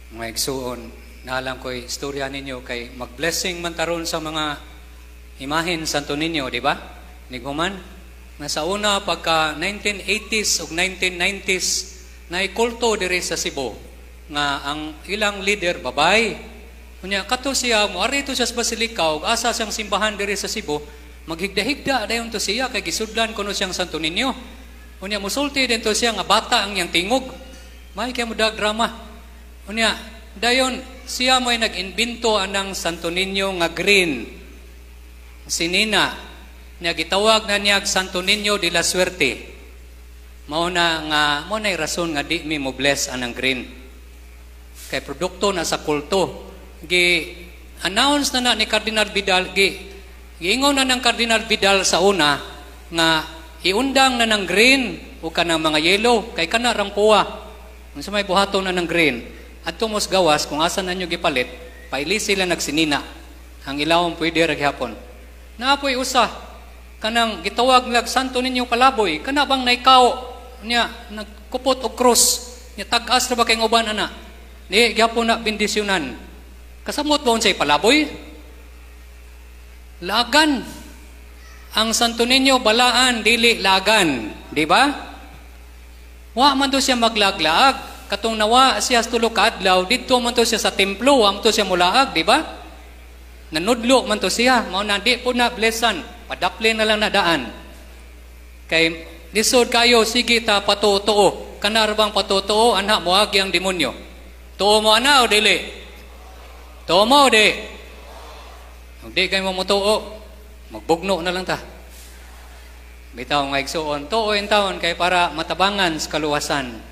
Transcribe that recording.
Mga igsuon, naalang ko'y istorya ninyo kay mag-blessing man taron sa mga imahin Santo Niño, di ba? Niguman, na sa una pagka 1980s o 1990s na ikulto diri sa Cebu nga ang ilang leader babay. Kunya kato siya mo arito siya sa Basilica ug asa siyang simbahan diri sa Cebu, maghigda-higda dayon to siya kay gisudlan kuno siyang Santo Niño. Kunya musulti din to siya nga bata ang iyang tingog. May kay mo dag drama. Unya, dayon siya mo'y nag-imbento anang Santo Niño nga green. Sinina, niya gitawag na niya Santo Niño de la Suerte. Mao na'y rason nga di mi mo bless anang green. Kay produkto na sa kulto. Gi-announce na ni Cardinal Vidal, giingon na ng Cardinal Vidal sa una nga iundang na ng green o kanang mga yellow kay kana rang puwa. Kung sa may buhaton na ng green. At tumos gawas, kung asan na nyo gipalit, paili sila nagsinina. Ang ilawang pwede raghapon. Naapoy usa, kanang gitawag lag Santo Niño Palaboy, kana bang naikaw niya, nagkupot o krus, niya tag-as na ba kayong uban ana? Di, gyapon na bendisyonan. Kasamot ba unsay Palaboy? Lagan. Ang Santo Niño balaan, dili lagan. Di ba? Wa man to siya maglaglaag. Katong nawa siya sa tulo ka adlaw, dito man to siya sa templo, am to siya mulaag, di ba? Nanudlo man to siya, mao na di po na blessan, padapli na lang na daan. Kay lisod kayo, sige ta patutuo. Kanar bang patutuo, anak mo agi ang demonyo. Tuo mo ana o dili? Tuo mo o di? Kung di kayo mo tuo, magbugno na lang ta. Bitaw nga igsuon, tuo in taon kay para matabangan sa kaluwasan.